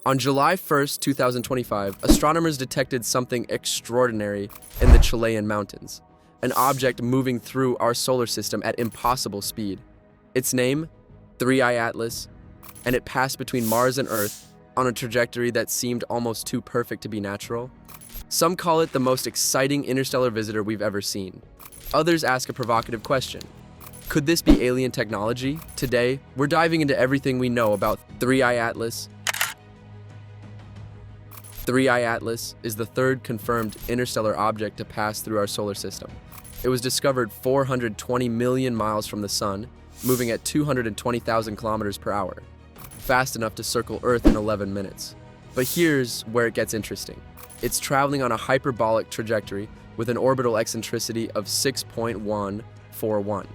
On July 1st, 2025, astronomers detected something extraordinary in the Chilean mountains, an object moving through our solar system at impossible speed. Its name, 3I Atlas, and it passed between Mars and Earth on a trajectory that seemed almost too perfect to be natural. Some call it the most exciting interstellar visitor we've ever seen. Others ask a provocative question. Could this be alien technology? Today, we're diving into everything we know about 3I Atlas. 3I Atlas is the third confirmed interstellar object to pass through our solar system. It was discovered 420 million miles from the Sun, moving at 220,000 kilometers per hour, fast enough to circle Earth in 11 minutes. But here's where it gets interesting. It's traveling on a hyperbolic trajectory with an orbital eccentricity of 6.141.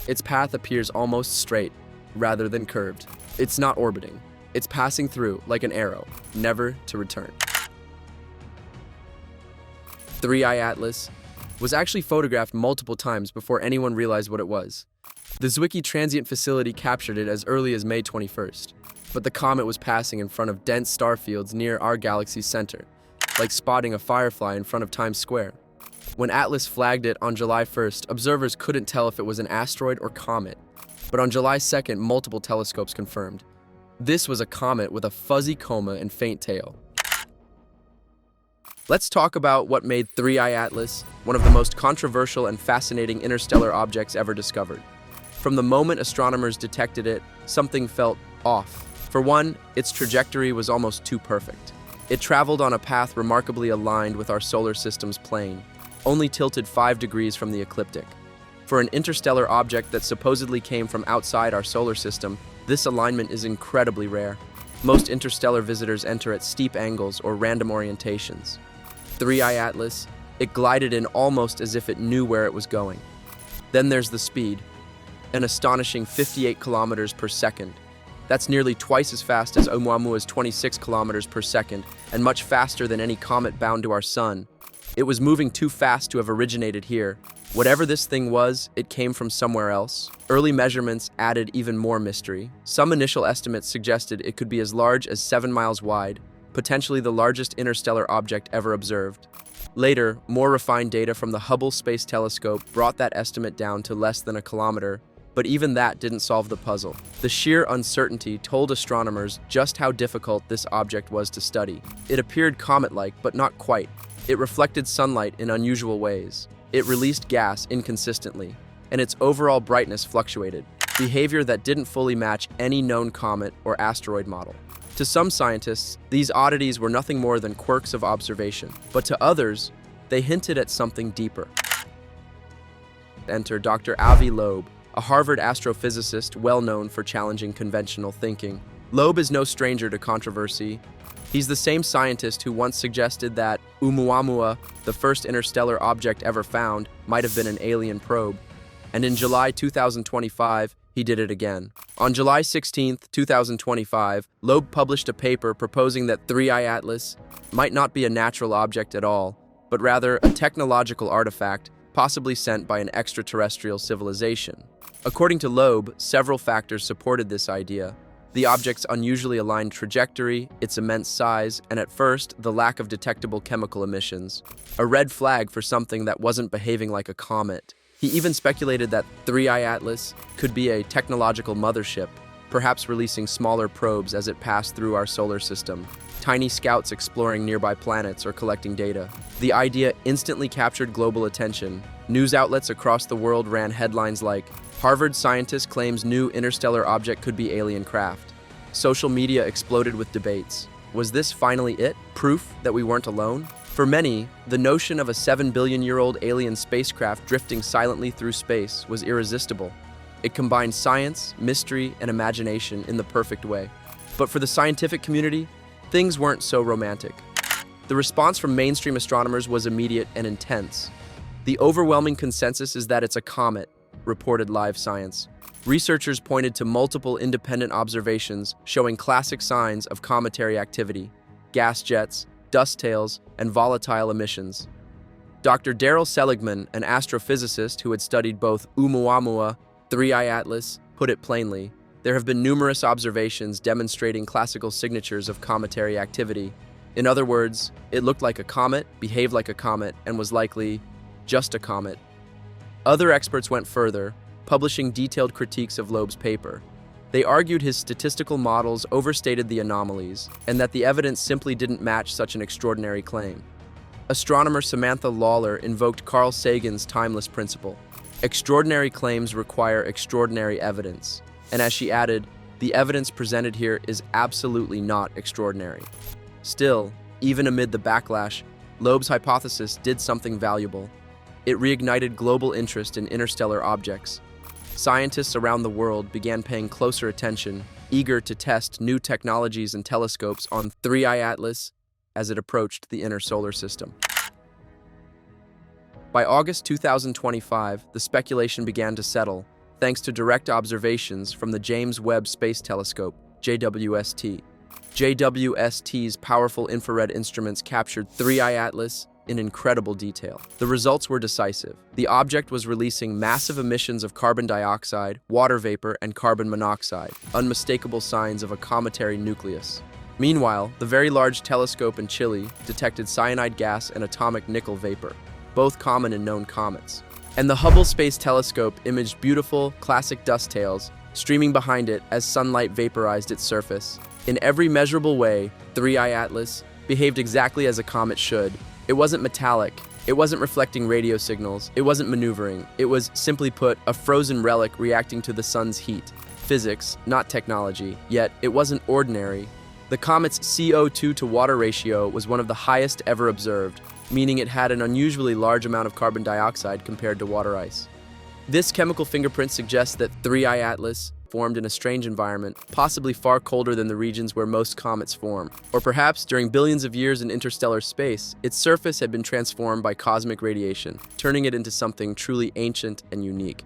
Its path appears almost straight, rather than curved. It's not orbiting. It's passing through like an arrow, never to return. 3I Atlas was actually photographed multiple times before anyone realized what it was. The Zwicky Transient Facility captured it as early as May 21st, but the comet was passing in front of dense star fields near our galaxy's center, like spotting a firefly in front of Times Square. When Atlas flagged it on July 1st, observers couldn't tell if it was an asteroid or comet, but on July 2nd, multiple telescopes confirmed. This was a comet with a fuzzy coma and faint tail. Let's talk about what made 3I Atlas one of the most controversial and fascinating interstellar objects ever discovered. From the moment astronomers detected it, something felt off. For one, its trajectory was almost too perfect. It traveled on a path remarkably aligned with our solar system's plane, only tilted 5 degrees from the ecliptic. For an interstellar object that supposedly came from outside our solar system, this alignment is incredibly rare. Most interstellar visitors enter at steep angles or random orientations. 3I Atlas, it glided in almost as if it knew where it was going. Then there's the speed, an astonishing 58 kilometers per second. That's nearly twice as fast as Oumuamua's 26 kilometers per second, and much faster than any comet bound to our sun. It was moving too fast to have originated here. Whatever this thing was, it came from somewhere else. Early measurements added even more mystery. Some initial estimates suggested it could be as large as 7 miles wide, potentially the largest interstellar object ever observed. Later, more refined data from the Hubble Space Telescope brought that estimate down to less than a kilometer, but even that didn't solve the puzzle. The sheer uncertainty told astronomers just how difficult this object was to study. It appeared comet-like, but not quite. It reflected sunlight in unusual ways. It released gas inconsistently, and its overall brightness fluctuated, behavior that didn't fully match any known comet or asteroid model. To some scientists, these oddities were nothing more than quirks of observation, but to others, they hinted at something deeper. Enter Dr. Avi Loeb, a Harvard astrophysicist well known for challenging conventional thinking. Loeb is no stranger to controversy. He's the same scientist who once suggested that Oumuamua, the first interstellar object ever found, might have been an alien probe. And in July 2025, he did it again. On July 16, 2025, Loeb published a paper proposing that 3I Atlas might not be a natural object at all, but rather a technological artifact possibly sent by an extraterrestrial civilization. According to Loeb, several factors supported this idea. The object's unusually aligned trajectory, its immense size, and at first, the lack of detectable chemical emissions. A red flag for something that wasn't behaving like a comet. He even speculated that 3I Atlas could be a technological mothership, perhaps releasing smaller probes as it passed through our solar system, tiny scouts exploring nearby planets or collecting data. The idea instantly captured global attention. News outlets across the world ran headlines like, "Harvard scientist claims new interstellar object could be alien craft." Social media exploded with debates. Was this finally it? Proof that we weren't alone? For many, the notion of a 7-billion-year-old alien spacecraft drifting silently through space was irresistible. It combined science, mystery, and imagination in the perfect way. But for the scientific community, things weren't so romantic. The response from mainstream astronomers was immediate and intense. The overwhelming consensus is that it's a comet, reported Live Science. Researchers pointed to multiple independent observations showing classic signs of cometary activity: gas jets, dust tails, and volatile emissions. Dr. Daryl Seligman, an astrophysicist who had studied both Oumuamua, 3I Atlas, put it plainly: There have been numerous observations demonstrating classical signatures of cometary activity. In other words, it looked like a comet, behaved like a comet, and was likely just a comet. Other experts went further, publishing detailed critiques of Loeb's paper. They argued his statistical models overstated the anomalies, and that the evidence simply didn't match such an extraordinary claim. Astronomer Samantha Lawler invoked Carl Sagan's timeless principle. Extraordinary claims require extraordinary evidence. And as she added, the evidence presented here is absolutely not extraordinary. Still, even amid the backlash, Loeb's hypothesis did something valuable. It reignited global interest in interstellar objects. Scientists around the world began paying closer attention, eager to test new technologies and telescopes on 3I Atlas as it approached the inner solar system. By August 2025, the speculation began to settle, thanks to direct observations from the James Webb Space Telescope, JWST. JWST's powerful infrared instruments captured 3I Atlas in incredible detail. The results were decisive. The object was releasing massive emissions of carbon dioxide, water vapor, and carbon monoxide, unmistakable signs of a cometary nucleus. Meanwhile, the Very Large Telescope in Chile detected cyanide gas and atomic nickel vapor, both common in known comets. And the Hubble Space Telescope imaged beautiful, classic dust tails, streaming behind it as sunlight vaporized its surface. In every measurable way, 3I Atlas behaved exactly as a comet should. It wasn't metallic, it wasn't reflecting radio signals, it wasn't maneuvering. It was, simply put, a frozen relic reacting to the sun's heat. Physics, not technology, yet it wasn't ordinary. The comet's CO2 to water ratio was one of the highest ever observed, meaning it had an unusually large amount of carbon dioxide compared to water ice. This chemical fingerprint suggests that 3I Atlas formed in a strange environment, possibly far colder than the regions where most comets form. Or perhaps, during billions of years in interstellar space, its surface had been transformed by cosmic radiation, turning it into something truly ancient and unique.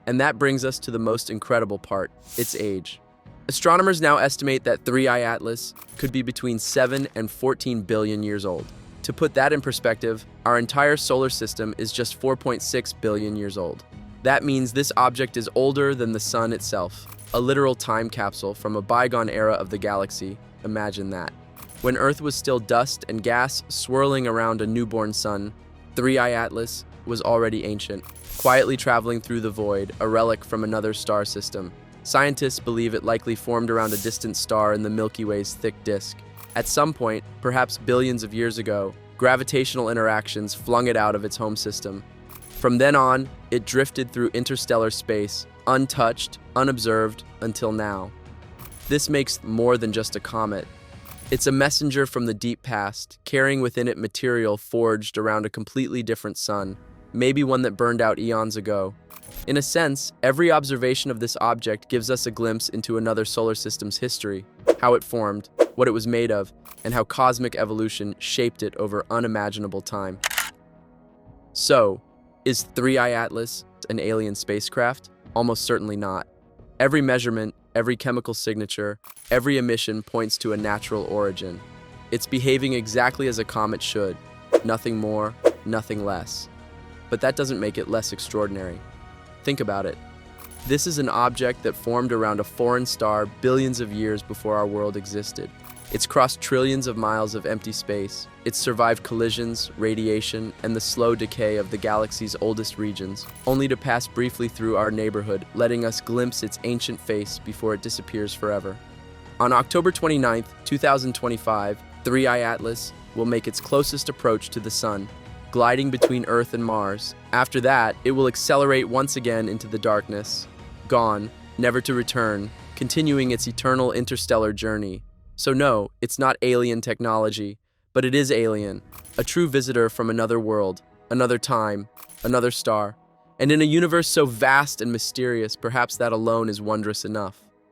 And that brings us to the most incredible part, its age. Astronomers now estimate that 3I Atlas could be between 7 and 14 billion years old. To put that in perspective, our entire solar system is just 4.6 billion years old. That means this object is older than the sun itself, a literal time capsule from a bygone era of the galaxy. Imagine that. When Earth was still dust and gas swirling around a newborn sun, 3I Atlas was already ancient, quietly traveling through the void, a relic from another star system. Scientists believe it likely formed around a distant star in the Milky Way's thick disk. At some point, perhaps billions of years ago, gravitational interactions flung it out of its home system. From then on, it drifted through interstellar space, untouched, unobserved, until now. This makes more than just a comet. It's a messenger from the deep past, carrying within it material forged around a completely different sun, maybe one that burned out eons ago. In a sense, every observation of this object gives us a glimpse into another solar system's history, how it formed, what it was made of, and how cosmic evolution shaped it over unimaginable time. So, is 3I Atlas an alien spacecraft? Almost certainly not. Every measurement, every chemical signature, every emission points to a natural origin. It's behaving exactly as a comet should. Nothing more, nothing less. But that doesn't make it less extraordinary. Think about it. This is an object that formed around a foreign star billions of years before our world existed. It's crossed trillions of miles of empty space. It's survived collisions, radiation, and the slow decay of the galaxy's oldest regions, only to pass briefly through our neighborhood, letting us glimpse its ancient face before it disappears forever. On October 29, 2025, 3I Atlas will make its closest approach to the Sun, gliding between Earth and Mars. After that, it will accelerate once again into the darkness, gone, never to return, continuing its eternal interstellar journey. So no, it's not alien technology, but it is alien, a true visitor from another world, another time, another star. And in a universe so vast and mysterious, perhaps that alone is wondrous enough.